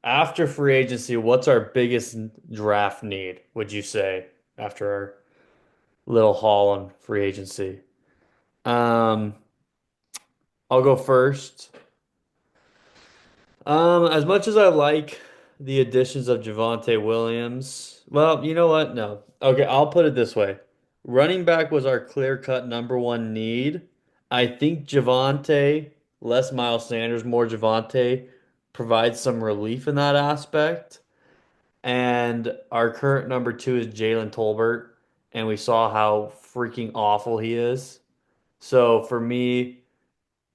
after free agency, what's our biggest draft need, would you say, after our little haul on free agency? Um, I'll go first. As much as I like the additions of Javonte Williams, well, you know what? No. Okay, I'll put it this way. Running back was our clear-cut number one need. I think Javonte, less Miles Sanders, more Javonte, provides some relief in that aspect. And our current number two is Jalen Tolbert, and we saw how freaking awful he is. So for me,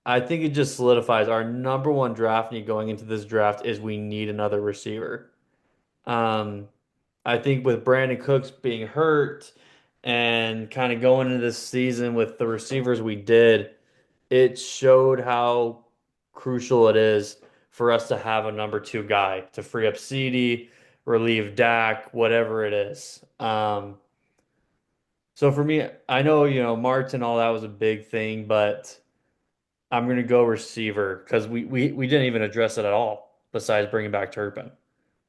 I think it just solidifies our number one draft need going into this draft is we need another receiver. Um, I think with Brandon Cooks being hurt and kind of going into this season with the receivers we did, it showed how crucial it is for us to have a number two guy to free up CD, relieve Dak, whatever it is. So for me, I know, Martin, all that was a big thing, but I'm gonna go receiver because we didn't even address it at all besides bringing back Turpin.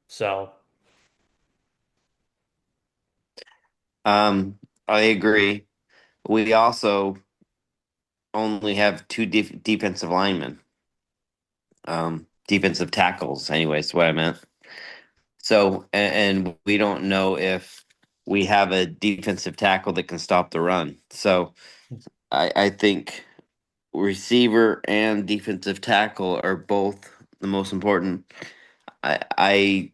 So Um, I agree. We also only have two defensive linemen, defensive tackles, anyways, what I meant. So, and we don't know if we have a defensive tackle that can stop the run. So, I think receiver and defensive tackle are both the most important. I, I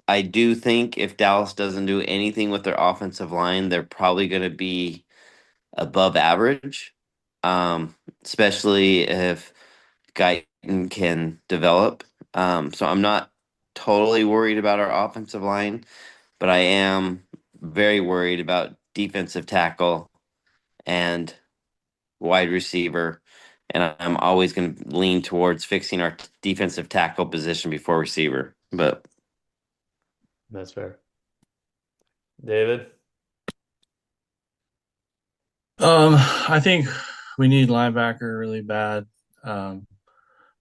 I do think if Dallas doesn't do anything with their offensive line, they're probably going to be above average, especially if Guyton can develop. So I'm not totally worried about our offensive line, but I am very worried about defensive tackle and wide receiver. And I'm always going to lean towards fixing our defensive tackle position before receiver. But that's fair. David? I think we need linebacker really bad, um,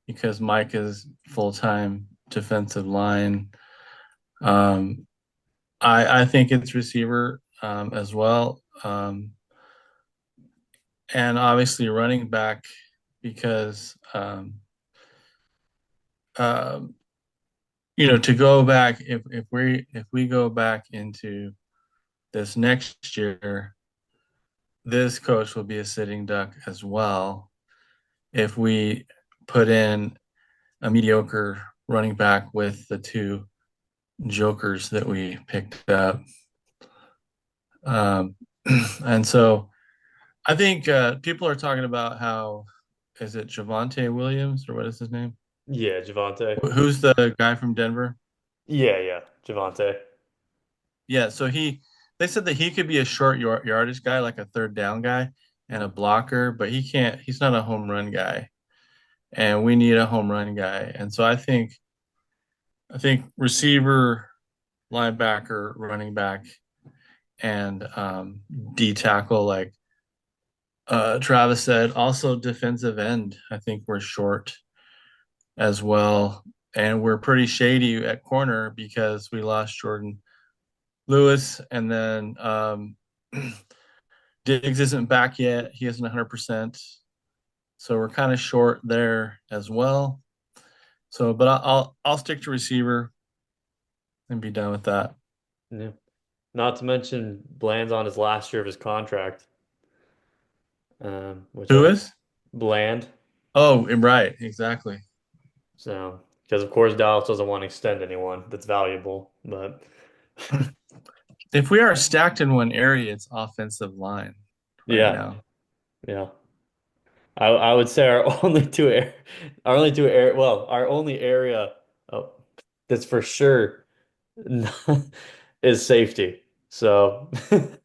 because Mike is full-time defensive line. Um, I think it's receiver as well, and obviously running back because um, to go back if we go back into this next year, this coach will be a sitting duck as well if we put in a mediocre running back with the two jokers that we picked up. Um, and so I think people are talking about how is it Javonte Williams or what is his name? Yeah, Javante. Who's the guy from Denver? Yeah, yeah, Javante. Yeah, so they said that he could be a short yardage guy, like a third down guy and a blocker, but he can't, he's not a home run guy. And we need a home run guy. And so I think receiver, linebacker, running back, and D tackle, like Travis said. Also, defensive end. I think we're short as well, and we're pretty shady at corner because we lost Jordan Lewis, and then Diggs isn't back yet. He isn't 100%, so we're kind of short there as well. So, but I'll stick to receiver and be done with that. Yeah. Not to mention Bland's on his last year of his contract. Which Who I is? Bland. Oh, right, exactly. So because of course Dallas doesn't want to extend anyone that's valuable, but If we are stacked in one area, it's offensive line right yeah, now. yeah. I would say our only two air our only two air well, our only area oh, that's for sure is safety. So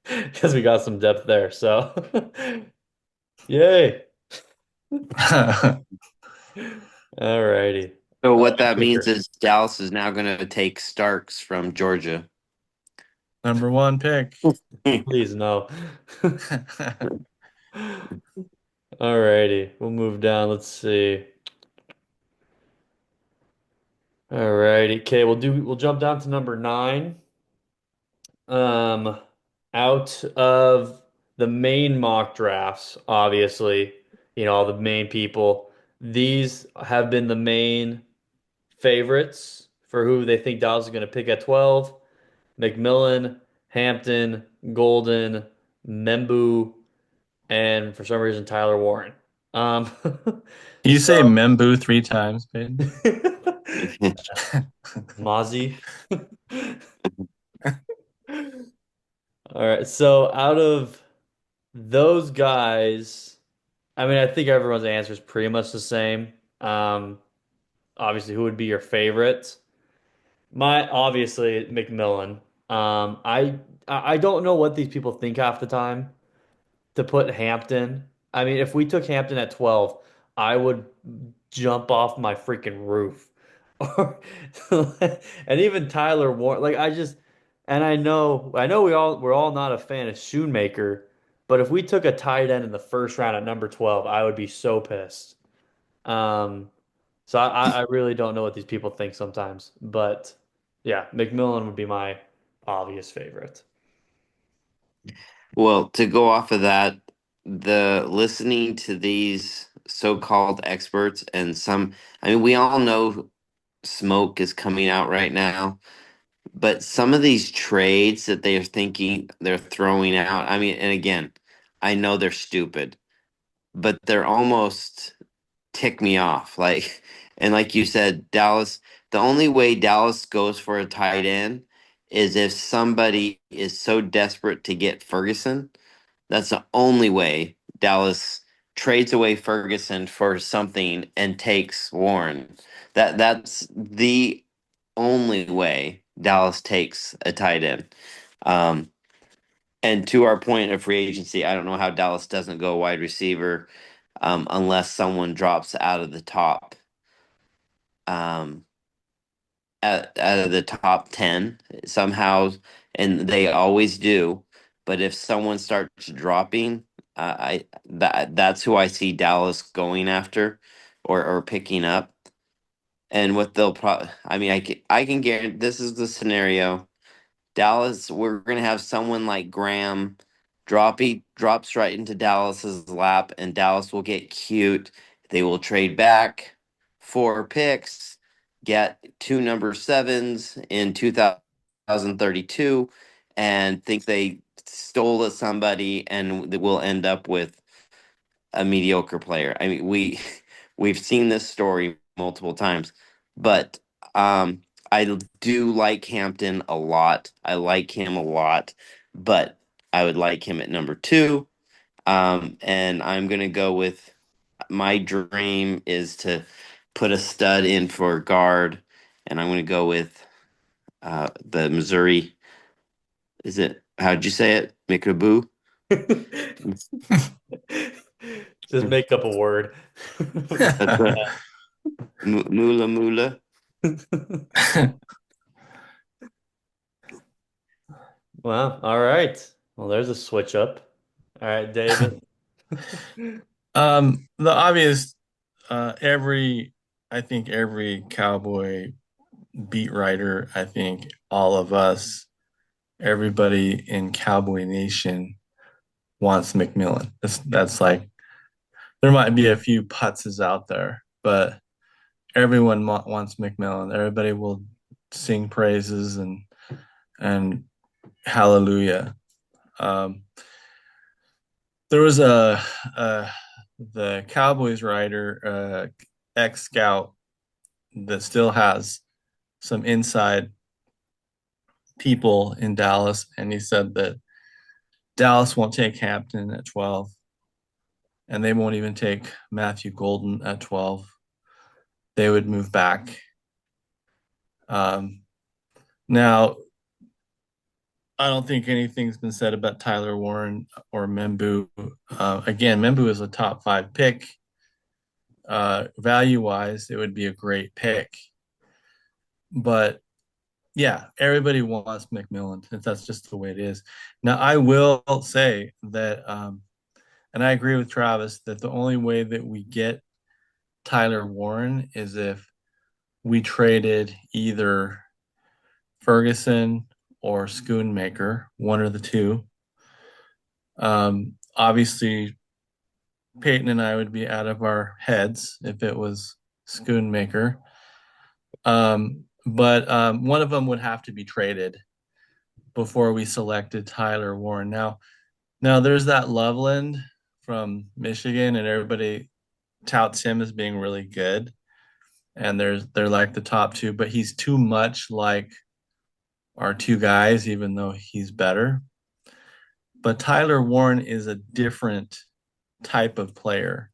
because we got some depth there. So yay. All righty. so what that means Kicker. is Dallas is now going to take Starks from Georgia. Number one pick. Please no. All righty. We'll move down. Let's see. All righty. Okay, we'll jump down to number nine. Um, Out of the main mock drafts, obviously, all the main people, these have been the main favorites for who they think Dallas is going to pick at 12. McMillan, Hampton, Golden, Membu, and for some reason Tyler Warren. Um, You so say Membu 3 times, babe. Mozzie. All right, so out of those guys, I mean, I think everyone's answer is pretty much the same. Um, Obviously, who would be your favorite? My obviously McMillan. I don't know what these people think half the time to put Hampton. I mean, if we took Hampton at 12, I would jump off my freaking roof. Or and even Tyler Warren, like I just and I know we're all not a fan of Shoemaker, but if we took a tight end in the first round at number 12, I would be so pissed. Um, so I really don't know what these people think sometimes, but yeah, McMillan would be my obvious favorite. Well, to go off of that, the listening to these so-called experts and some, I mean, we all know smoke is coming out right now, but some of these trades that they're thinking they're throwing out, I mean, and again, I know they're stupid, but they're almost tick me off. Like, and like you said, Dallas, the only way Dallas goes for a tight end is if somebody is so desperate to get Ferguson. That's the only way Dallas trades away Ferguson for something and takes Warren. That's the only way Dallas takes a tight end. Um, and to our point of free agency, I don't know how Dallas doesn't go wide receiver unless someone drops um, out of the top 10 somehow, and they always do. But if someone starts dropping, that's who I see Dallas going after or picking up. And what they'll probably, I mean, I can guarantee this is the scenario. Dallas, we're gonna have someone like Graham drops right into Dallas's lap, and Dallas will get cute. They will trade back 4 picks, get two number sevens in 2032, and think they stole somebody, and we'll end up with a mediocre player. I mean, we've seen this story multiple times, but I do like Hampton a lot. I like him a lot, but I would like him at number two. And I'm gonna go with my dream is to put a stud in for guard, and I'm gonna go with the Missouri. Is it? How'd you say it? McAboo. Just make up a word. That's right. Mula Mula. Wow. All right. Well, there's a switch up. All right, David. The obvious, every, I think every Cowboy beat writer, I think all of us, everybody in Cowboy Nation wants McMillan. That's like, there might be a few putzes out there, but everyone wants McMillan. Everybody will sing praises and hallelujah. Um, there was a the Cowboys writer, ex scout that still has some inside people in Dallas, and he said that Dallas won't take Hampton at 12, and they won't even take Matthew Golden at 12. They would move back. Um, Now, I don't think anything's been said about Tyler Warren or Membu. Again, Membu is a top 5 pick. Value wise, it would be a great pick. But yeah, everybody wants McMillan. That's just the way it is. Now, I will say that, and I agree with Travis, that the only way that we get Tyler Warren is if we traded either Ferguson or Schoonmaker, one or the two. Obviously, Peyton and I would be out of our heads if it was Schoonmaker. But one of them would have to be traded before we selected Tyler Warren. Now there's that Loveland from Michigan, and everybody touts him as being really good. And they're like the top two, but he's too much like our two guys, even though he's better. But Tyler Warren is a different type of player.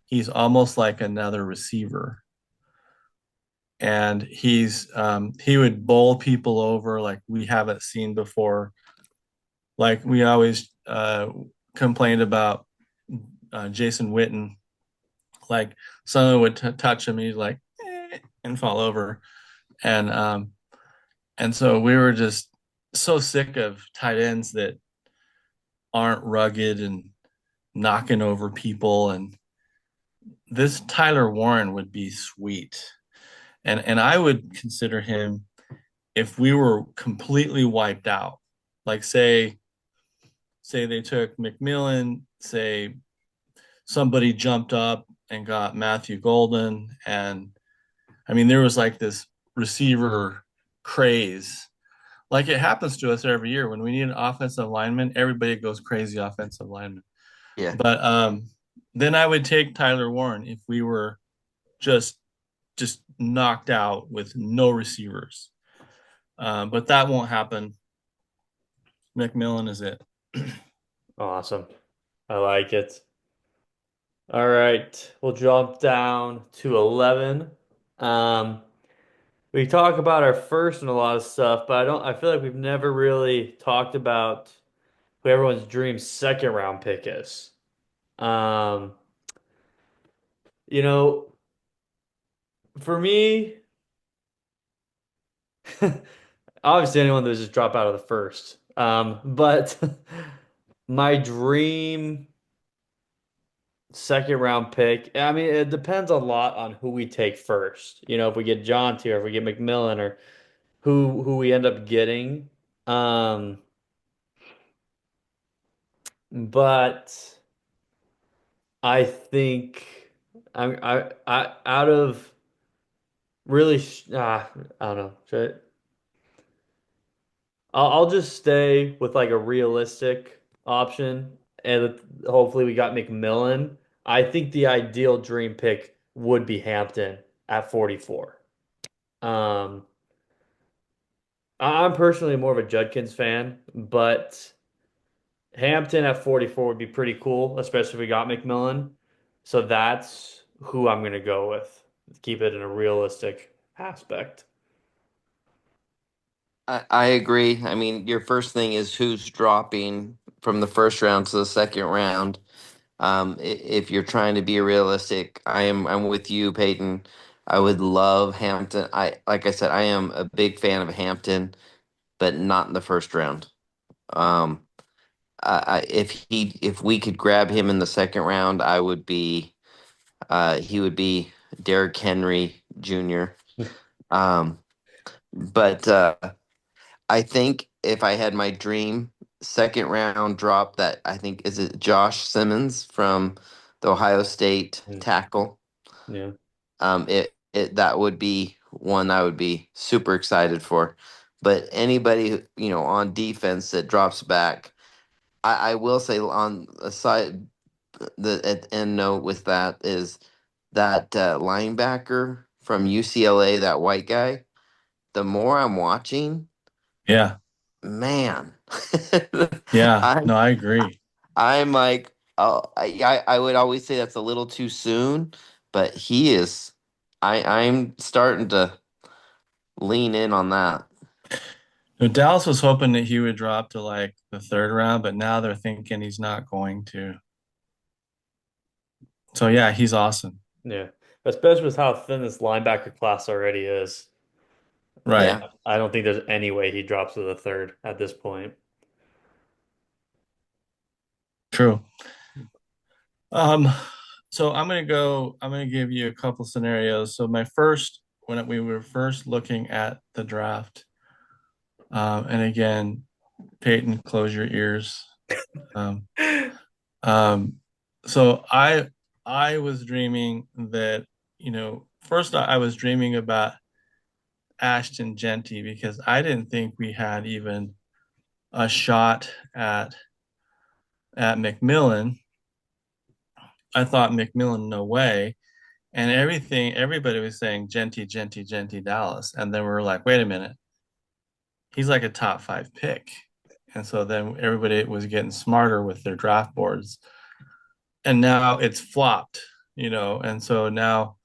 He's almost like another receiver. And he would bowl people over like we haven't seen before. Like we always complained about Jason Witten. Like someone would touch him, and he's like and fall over. And and so we were just so sick of tight ends that aren't rugged and knocking over people. And this Tyler Warren would be sweet. And I would consider him if we were completely wiped out. Like say they took McMillan, say somebody jumped up and got Matthew Golden, and I mean there was like this receiver craze. Like it happens to us every year when we need an offensive lineman, everybody goes crazy offensive lineman. Yeah. But then I would take Tyler Warren if we were just just knocked out with no receivers. But that won't happen. McMillan is it. Awesome. I like it. All right, we'll jump down to 11. Um, we talk about our first and a lot of stuff, but I feel like we've never really talked about who everyone's dream second round pick is. Um, you know, for me, obviously anyone that would just drop out of the first. But my dream second round pick, I mean, it depends a lot on who we take first. You know, if we get John Tier, if we get McMillan, or who we end up getting. Um, but I think I out of really I don't know. I'll just stay with like a realistic option, and hopefully we got McMillan. I think the ideal dream pick would be Hampton at 44. Um, I'm personally more of a Judkins fan, but Hampton at 44 would be pretty cool, especially if we got McMillan. So that's who I'm gonna go with. Keep it in a realistic aspect. I agree. I mean, your first thing is who's dropping from the first round to the second round. If you're trying to be realistic, I'm with you, Peyton. I would love Hampton. I like I said, I am a big fan of Hampton, but not in the first round. Um, if we could grab him in the second round, I would be he would be Derrick Henry Jr. Um, but I think if I had my dream second round drop, that I think is it Josh Simmons from the Ohio State Mm, tackle. yeah. It that would be one I would be super excited for. But anybody on defense that drops back, I will say on a side the at end note with that is that linebacker from UCLA, that white guy. The more I'm watching, Yeah. man, Yeah. I No, I agree. I'm like, oh, I would always say that's a little too soon, but he is. I'm starting to lean in on that. No, Dallas was hoping that he would drop to like the third round, but now they're thinking he's not going to. So yeah, he's awesome. Yeah. Especially with how thin this linebacker class already is. I Right. Yeah, I don't think there's any way he drops to the third at this point. True. Um, so I'm gonna give you a couple scenarios. So my first when we were first looking at the draft, and again, Peyton, close your ears. Um, um, so I was dreaming that, first I was dreaming about Ashton Genty because I didn't think we had even a shot at McMillan. I thought McMillan, no way. And everybody was saying Genty, Genty, Genty, Dallas. And then we were like, wait a minute, he's like a top five pick. And so then everybody was getting smarter with their draft boards. And now it's flopped, and so now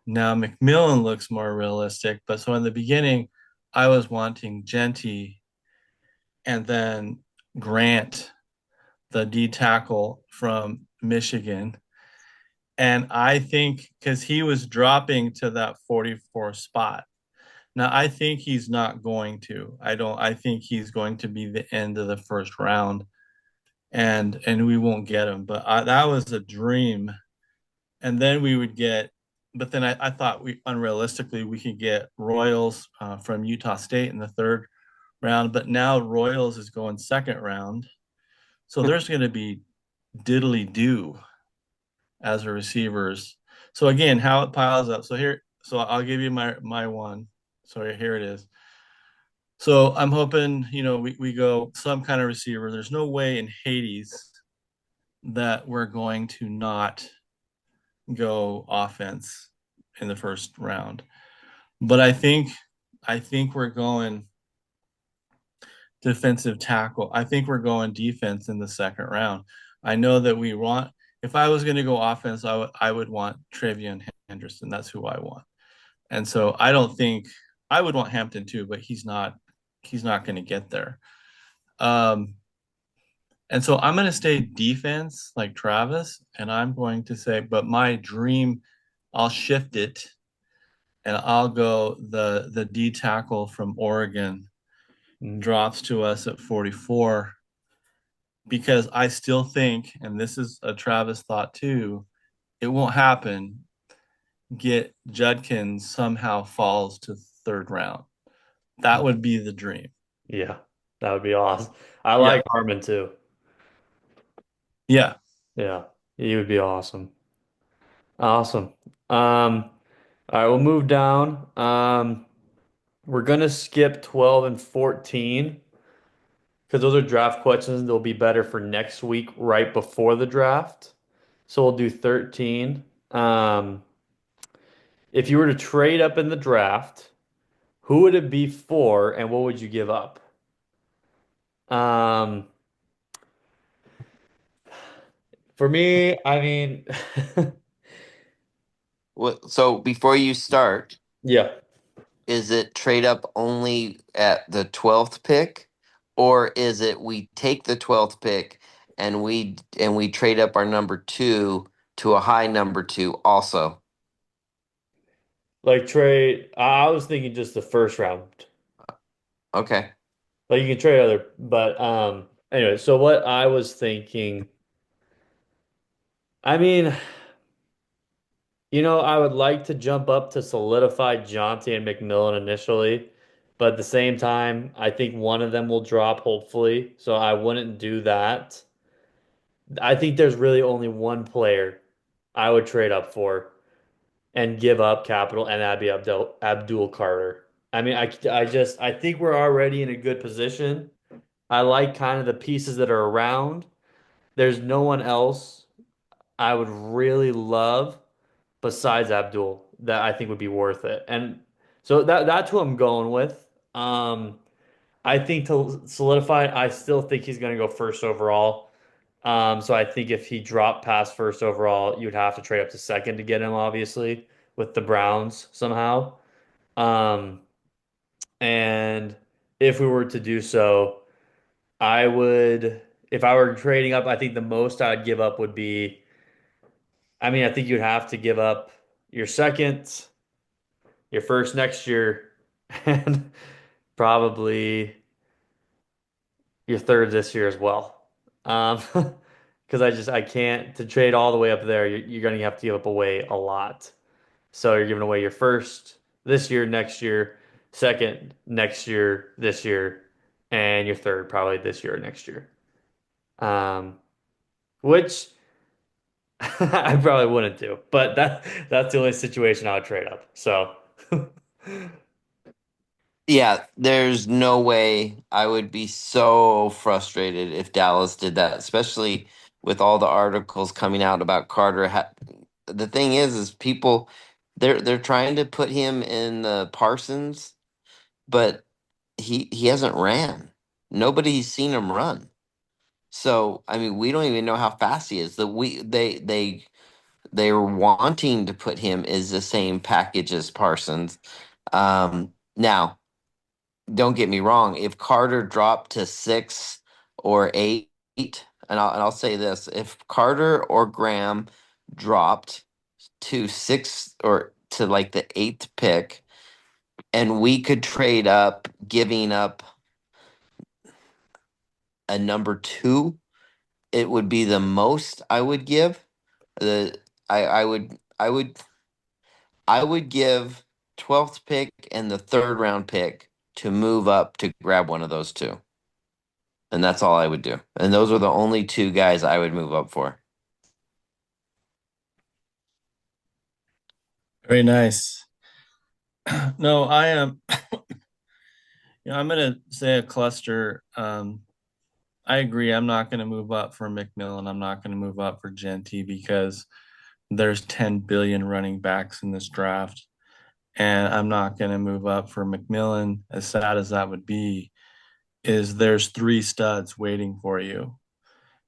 McMillan looks more realistic. But so in the beginning, I was wanting Genty and then Grant, the D tackle from Michigan. And I think because he was dropping to that 44 spot. Now I think he's not going to. I think he's going to be the end of the first round and we won't get him. But that was a dream. And then we would get, but then I thought we unrealistically we could get Royals from Utah State in the third round. But now Royals is going second round. So there's going to be diddly do as a receivers. So again, how it piles up. So I'll give you my one. So here it is. So I'm hoping, we go some kind of receiver. There's no way in Hades that we're going to not go offense in the first round. But I think we're going defensive tackle. I think we're going defense in the second round. I know that we want, if I was going to go offense, I would want Travion Henderson. That's who I want. And so I don't think I would want Hampton too, but he's not going to get there. Um, and so I'm going to stay defense like Travis, and I'm going to say, but my dream, I'll shift it and I'll go the D tackle from Oregon Mm. drops to us at 44 because I still think, and this is a Travis thought too, it won't happen. Get Judkins somehow falls to third round. That would be the dream. Yeah, that would be awesome. I Yeah. like Harmon too. Yeah. Yeah, he would be awesome. Awesome. Um, all right, we'll move down. We're gonna skip 12 and 14 because those are draft questions. They'll be better for next week, right before the draft. So we'll do 13. Um, if you were to trade up in the draft, who would it be for, and what would you give up? Um, for me, I mean, So before you start, yeah. is it trade up only at the 12th pick, or is it we take the 12th pick and we trade up our number two to a high number two also? Like trade, I was thinking just the first round. Okay. Like you can trade other, but anyway, so what I was thinking, I mean, I would like to jump up to solidify Jonte and McMillan initially, but at the same time, I think one of them will drop hopefully, so I wouldn't do that. I think there's really only one player I would trade up for and give up capital, and that'd be Abdul Carter. I mean, I think we're already in a good position. I like kind of the pieces that are around. There's no one else I would really love besides Abdul that I think would be worth it. And so that's who I'm going with. I think to solidify it, I still think he's going to go first overall. So I think if he dropped past first overall, you'd have to trade up to second to get him, obviously, with the Browns somehow. Um, and if we were to do so, I would, if I were trading up, I think the most I'd give up would be, I mean, I think you'd have to give up your second, your first next year, and probably your third this year as well. Um, because I can't to trade all the way up there. You're going to have to give up away a lot. So you're giving away your first this year, next year, second next year, this year, and your third probably this year or next year. Um, which I probably wouldn't do, but that's the only situation I would trade up. So Yeah, there's no way I would be so frustrated if Dallas did that, especially with all the articles coming out about Carter. The thing is people they're trying to put him in the Parsons, but he hasn't ran. Nobody's seen him run. So, I mean, we don't even know how fast he is. They're wanting to put him as the same package as Parsons. Now, don't get me wrong, if Carter dropped to 6 or 8, and I'll say this, if Carter or Graham dropped to 6 or to like the 8th pick, and we could trade up, giving up a number 2, it would be the most I would give. The I would give 12th pick and the third round pick to move up to grab one of those two. And that's all I would do. And those are the only two guys I would move up for. Very nice. No, I am. I'm going to say a cluster. I agree. I'm not going to move up for McMillan. I'm not going to move up for Genty because there's 10 billion running backs in this draft. And I'm not going to move up for McMillan, as sad as that would be, is there's 3 studs waiting for you.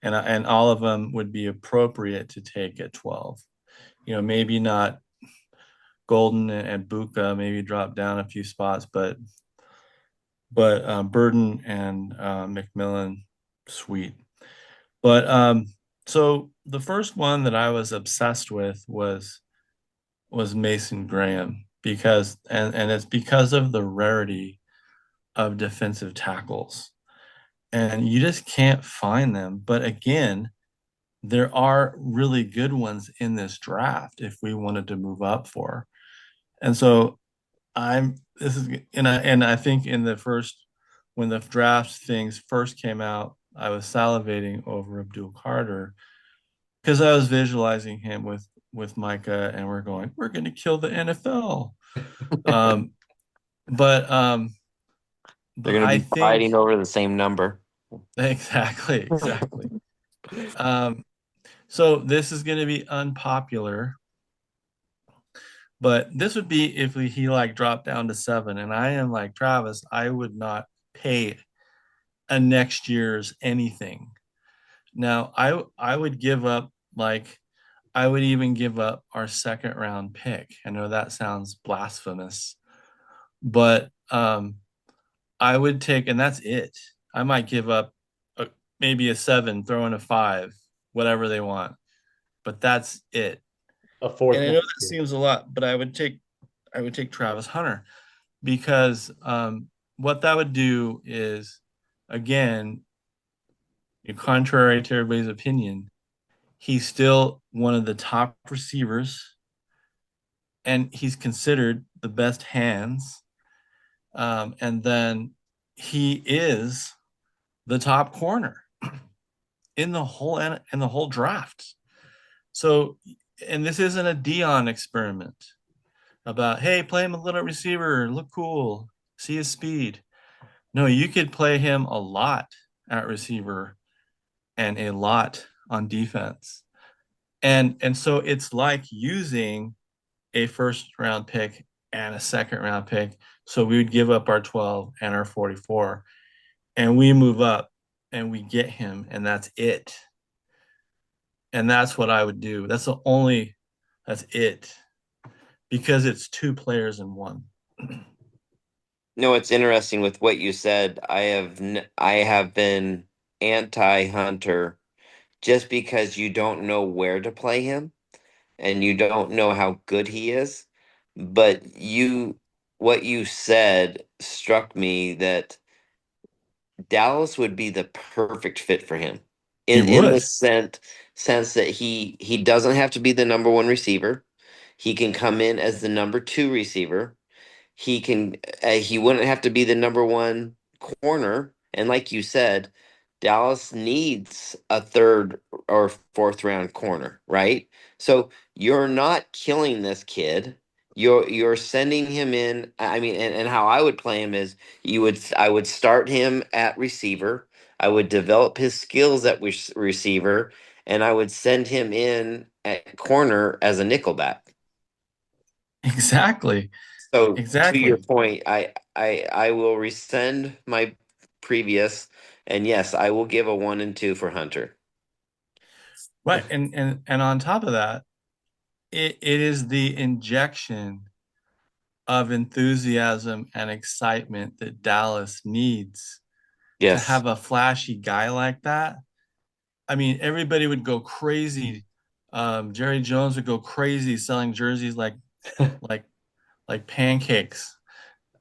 And all of them would be appropriate to take at 12. Maybe not Golden and Buka, maybe drop down a few spots, but Burden and McMillan, sweet. But so the first one that I was obsessed with was Mason Graham because and it's because of the rarity of defensive tackles. And you just can't find them. But again, there are really good ones in this draft if we wanted to move up for. And so I'm this is and I think in the first when the draft things first came out, I was salivating over Abdul Carter because I was visualizing him with Micah, and we're going to kill the NFL. Um, but um, They're but going to I be think fighting over the same number. exactly. Um, so this is going to be unpopular, but this would be if he like dropped down to 7, and I am like Travis, I would not pay a next year's anything. Now, I would give up like I would even give up our second round pick. I know that sounds blasphemous, but I would take, and that's it. I might give up maybe a 7, throw in a 5, whatever they want, but that's it. a And fourth I know next that year. seems a lot, but I would take Travis Hunter because what that would do is, again, contrary to everybody's opinion, he's still one of the top receivers, and he's considered the best hands. And then he is the top corner in the whole draft. So, and this isn't a Dion experiment about hey, play him a little receiver, look cool, see his speed. No, you could play him a lot at receiver and a lot on defense. And so it's like using a first round pick and a second round pick. So we would give up our 12 and our 44 and we move up and we get him and that's it. And that's what I would do. That's it because it's 2 players in one. No, it's interesting with what you said. I have been anti Hunter just because you don't know where to play him and you don't know how good he is. But what you said struck me that Dallas would be the perfect fit for him He in the would. sense that he doesn't have to be the number 1 receiver. He can come in as the number 2 receiver. he wouldn't have to be the number one corner. And like you said, Dallas needs a third or fourth round corner, right? So you're not killing this kid. You're sending him in. I mean, and how I would play him is I would start him at receiver. I would develop his skills at receiver, and I would send him in at corner as a nickelback. Exactly. So to your Exactly. point, I will rescind my previous, and yes, I will give a 1 and 2 for Hunter. Right. And on top of that, it is the injection of enthusiasm and excitement that Dallas needs to Yes. have a flashy guy like that. I mean, everybody would go crazy. Jerry Jones would go crazy selling jerseys like like pancakes.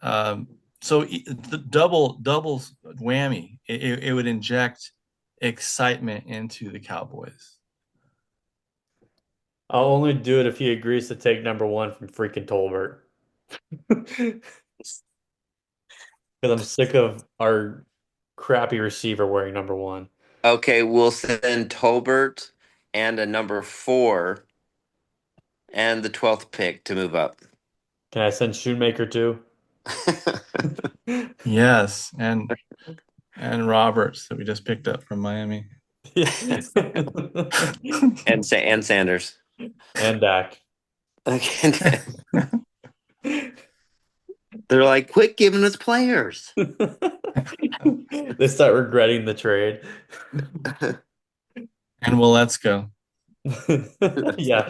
Um, the double whammy. It would inject excitement into the Cowboys. I'll only do it if he agrees to take number one from freaking Tolbert. Because I'm sick of our crappy receiver wearing number one. Okay, we'll send Tolbert and a number 4 and the 12th pick to move up. Can I send Shoemaker too? Yes, and Roberts that we just picked up from Miami. And Sanders. And Dak. Okay. They're like, quit giving us players. They start regretting the trade. And well, let's go. Yeah.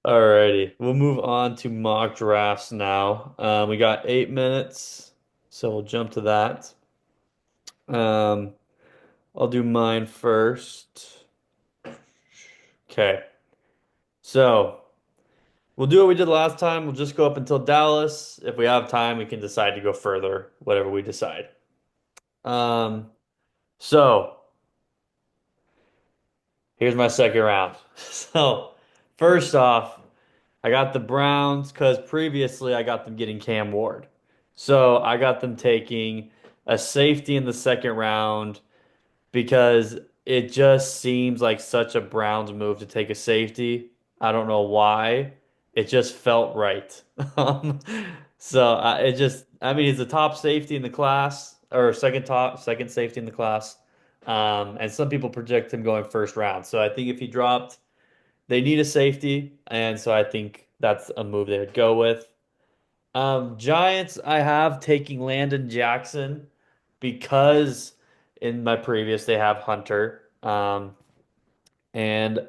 Alrighty. We'll move on to mock drafts now. We got 8 minutes, so we'll jump to that. Um, I'll do mine first. Okay. So we'll do what we did last time. We'll just go up until Dallas. If we have time, we can decide to go further, whatever we decide. Um, so here's my second round. So first off, I got the Browns because previously I got them getting Cam Ward. So I got them taking a safety in the second round because it just seems like such a Browns move to take a safety. I don't know why. It just felt right. Um, I mean, he's the top safety in the class, or second safety in the class. And some people project him going first round. So I think if he dropped, they need a safety, and so I think that's a move they would go with. Giants, I have taking Landon Jackson because in my previous they have Hunter. And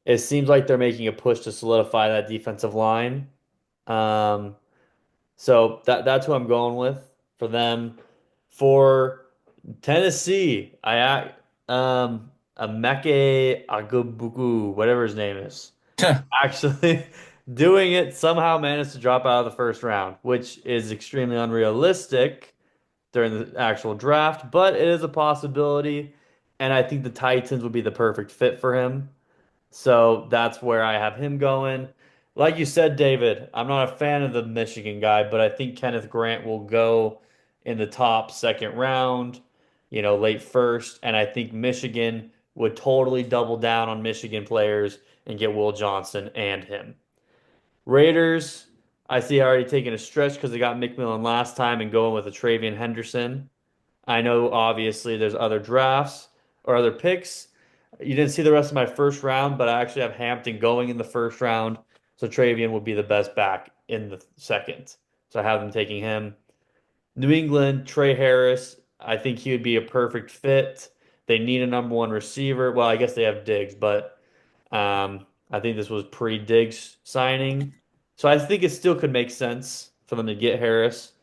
it seems like they're making a push to solidify that defensive line. Um, so that's who I'm going with for them. For Tennessee, Emeka Agbuku, whatever his name is, actually doing it somehow managed to drop out of the first round, which is extremely unrealistic during the actual draft, but it is a possibility, and I think the Titans would be the perfect fit for him. So that's where I have him going. Like you said, David, I'm not a fan of the Michigan guy, but I think Kenneth Grant will go in the top second round, late first. And I think Michigan would totally double down on Michigan players and get Will Johnson and him. Raiders, I see already taking a stretch because they got McMillan last time and going with a Travian Henderson. I know obviously there's other drafts or other picks. You didn't see the rest of my first round, but I actually have Hampton going in the first round. So Travian would be the best back in the second. So I have them taking him. New England, Trey Harris. I think he would be a perfect fit. They need a number one receiver. Well, I guess they have Diggs, but I think this was pre-Diggs signing. So I think it still could make sense for them to get Harris.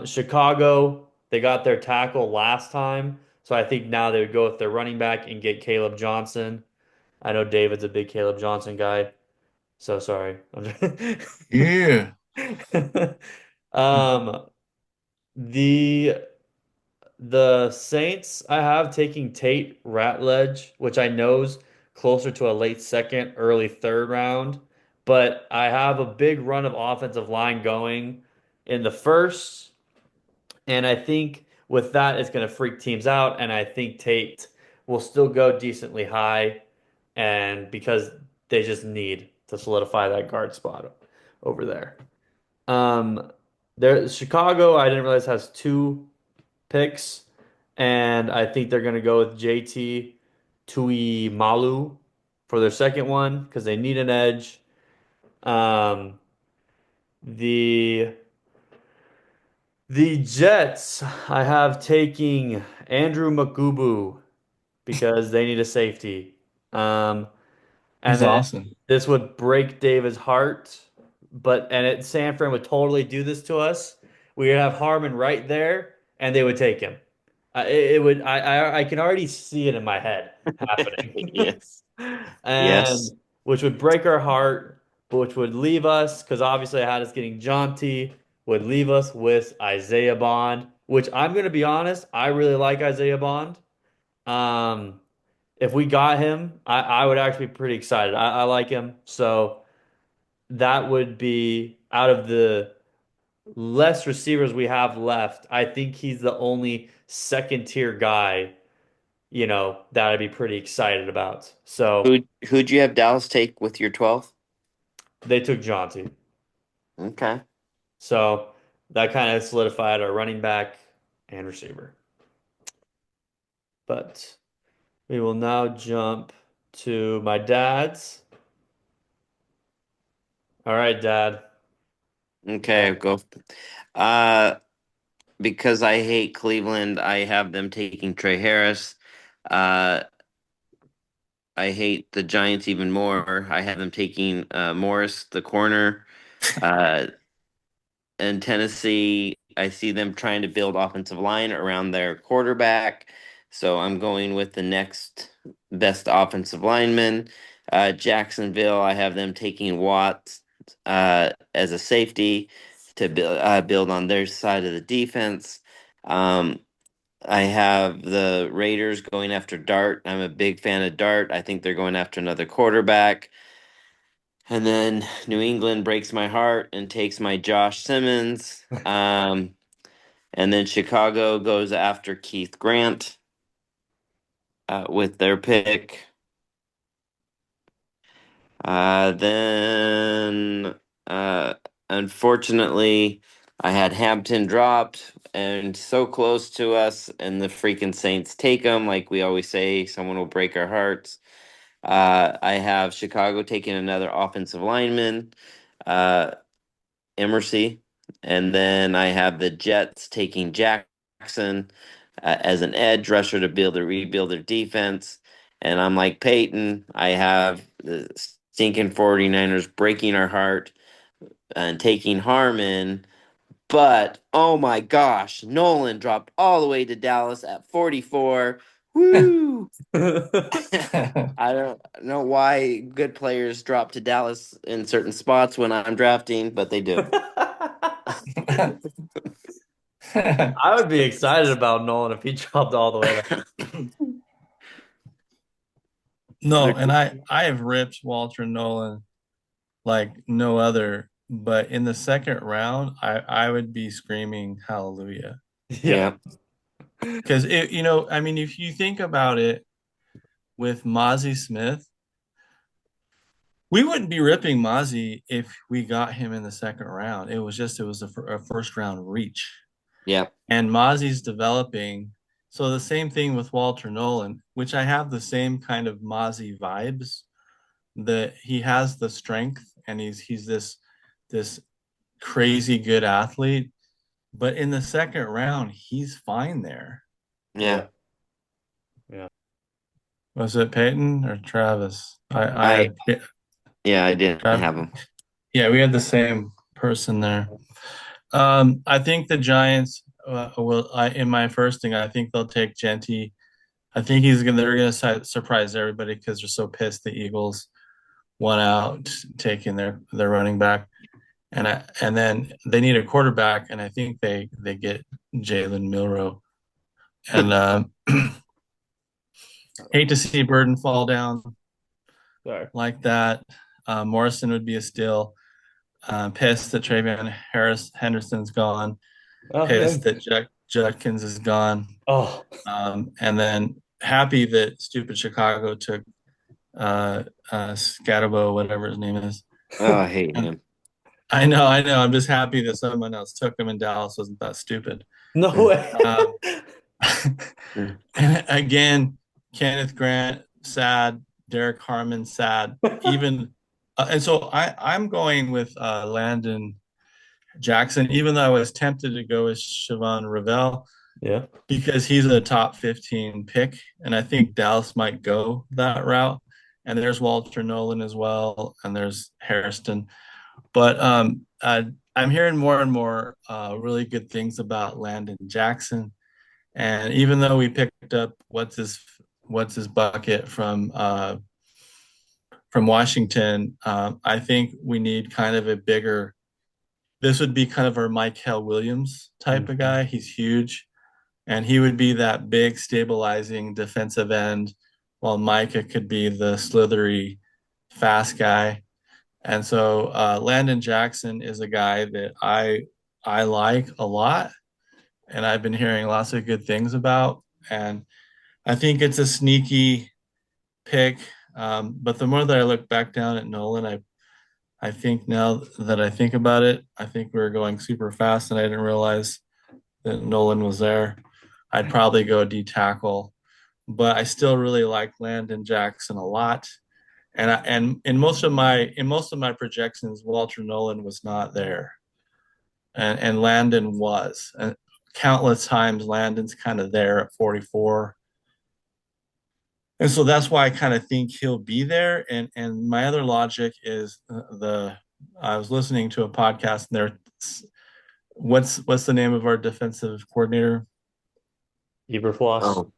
Chicago, they got their tackle last time, so I think now they would go with their running back and get Caleb Johnson. I know David's a big Caleb Johnson guy, so sorry. Yeah. Um, the the Saints, I have taking Tate Ratledge, which I know's closer to a late second, early third round. But I have a big run of offensive line going in the first, and I think with that, it's going to freak teams out. And I think Tate will still go decently high, and because they just need to solidify that guard spot over there. Um, Chicago, I didn't realize has two picks, and I think they're gonna go with JT Tui Malu for their second one because they need an edge. Um, the the Jets, I have taking Andrew McGubu because they need a safety. Um, and He's then awesome. this would break David's heart, San Fran would totally do this to us. We would have Harmon right there, and they would take him. It would. I can already see it in my head happening, Yes. Yes. and which would break our heart, but which would leave us because obviously I had us getting Jaunty, would leave us with Isaiah Bond, which I'm going to be honest, I really like Isaiah Bond. Um, if we got him, I would actually be pretty excited. I like him. So that would be out of the less receivers we have left. I think he's the only second tier guy, that I'd be pretty excited about. So Who'd you have Dallas take with your 12th? they took Jonty. Okay. So that kind of solidified our running back and receiver. But we will now jump to my dad's. All right, Dad. Okay, go. Uh, because I hate Cleveland, I have them taking Trey Harris. Uh, I hate the Giants even more. I have them taking Morris, the corner. Uh, in Tennessee, I see them trying to build offensive line around their quarterback. So I'm going with the next best offensive lineman. Jacksonville, I have them taking Watts as a safety to build on their side of the defense. Um, I have the Raiders going after Dart. I'm a big fan of Dart. I think they're going after another quarterback. And then New England breaks my heart and takes my Josh Simmons. And then Chicago goes after Keith Grant with their pick. Then, unfortunately, I had Hampton dropped and so close to us, and the freaking Saints take them. Like we always say, someone will break our hearts. I have Chicago taking another offensive lineman. Uh, Emersy, and then I have the Jets taking Jackson as an edge rusher to rebuild their defense. And I'm like Peyton, I have the stinking 49ers breaking our heart and taking Harmon. But oh my gosh, Nolan dropped all the way to Dallas at 44. Woo! I don't know why good players drop to Dallas in certain spots when I'm drafting, but they do. I would be excited about Nolan if he dropped all the way there. No, and I have ripped Walter Nolan like no other, but in the second round, I would be screaming hallelujah. Yeah. Yeah. Because I mean, if you think about it with Mozzie Smith, we wouldn't be ripping Mozzie if we got him in the second round. It was a first round reach. Yeah. And Mozzie's developing. So the same thing with Walter Nolan, which I have the same kind of Mozzie vibes. That he has the strength and he's this crazy good athlete, but in the second round, he's fine there. Yeah. Yeah. Was it Peyton or Travis? I I had yeah, I didn't Travis. have him. Yeah, we had the same person there. I think the Giants in my first thing, I think they'll take Genty. I think they're gonna surprise everybody because they're so pissed the Eagles won out taking their running back, and then they need a quarterback, and I think they get Jalen Milrow, and hate to see Burden fall down. Sorry. like that. Morrison would be a steal. Pissed that Travion Harris Henderson's gone. Oh, yeah. Pissed that Judkins is gone. Oh, And then happy that stupid Chicago took Scatabo, whatever his name is. Oh, I hate And him. I know. I'm just happy that someone else took him and Dallas wasn't that stupid. no way. Um, and again, Kenneth Grant, sad. Derek Harmon, sad. Even and so I'm going with Landon Jackson, even though I was tempted to go with Siobhan Ravel Yeah. because he's a top 15 pick, and I think Dallas might go that route. And there's Walter Nolan as well, and there's Hairston. But I'm hearing more and more really good things about Landon Jackson. And even though we picked up what's his bucket from Washington, I think we need kind of a bigger. This would be kind of our Michael Williams type of Mhm. guy. He's huge, and he would be that big stabilizing defensive end, while Micah could be the slithery, fast guy. And so Landon Jackson is a guy that I like a lot, and I've been hearing lots of good things about. And I think it's a sneaky pick. But the more that I look back down at Nolan, I think now that I think about it, I think we were going super fast, and I didn't realize that Nolan was there. I'd probably go D tackle, but I still really like Landon Jackson a lot. And in most of my projections, Walter Nolan was not there, and Landon was. And countless times, Landon's kind of there at 44. And so that's why I kind of think he'll be there. And my other logic is the I was listening to a podcast and there what's the name of our defensive coordinator? Eberfloss. Oh,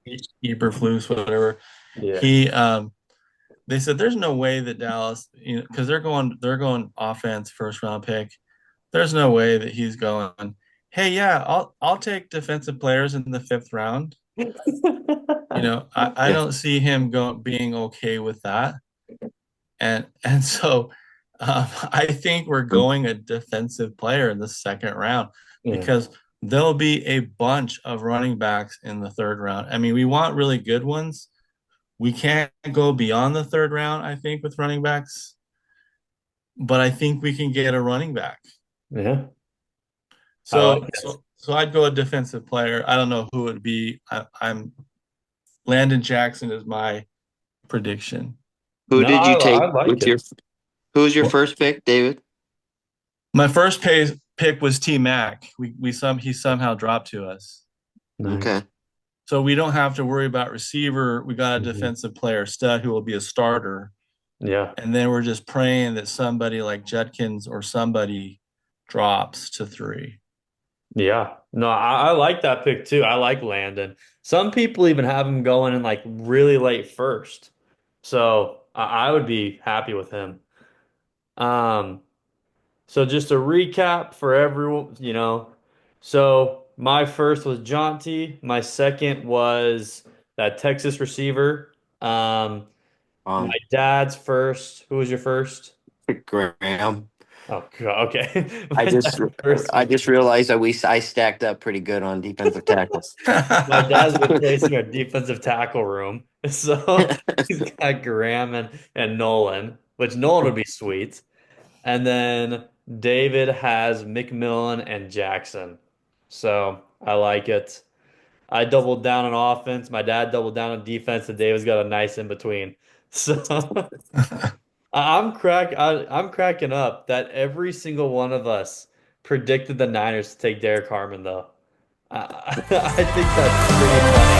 Eberflus, whatever. Yeah. He they said there's no way that Dallas, because they're going offense first round pick. There's no way that he's going, hey, yeah, I'll take defensive players in the fifth round. I yeah. don't see him being okay with that. And so I think we're going a defensive player in the second round Yeah. because there'll be a bunch of running backs in the third round. I mean, we want really good ones. We can't go beyond the third round, I think, with running backs, but I think we can get a running back. Yeah. I like So it. so so I'd go a defensive player. I don't know who it would be. I'm Landon Jackson is my prediction. Who No, did you I take like with it. your? Who was your Well, first pick, David? my first pick was T Mac. He somehow dropped to us. Nice. Okay. So we don't have to worry about receiver. We got a Mhm. defensive player stud who will be a starter. Yeah. And then we're just praying that somebody like Judkins or somebody drops to 3. Yeah. No, I like that pick too. I like Landon. Some people even have him going in like really late first. So I would be happy with him. Um, so just a recap for everyone, So my first was Jaunty. My second was that Texas receiver. My Um, dad's first. Who was your first? Graham. Oh God, okay. I My just dad's first I was just realized that I stacked up pretty good on defensive tackles. my dad's replacing our defensive tackle room. So he's got Graham and Nolan, which Nolan would be sweet. And then David has McMillan and Jackson. So I like it. I doubled down on offense. My dad doubled down on defense, and David's got a nice in between. So I'm cracking up that every single one of us predicted the Niners to take Derek Harmon, though. I think that's pretty funny.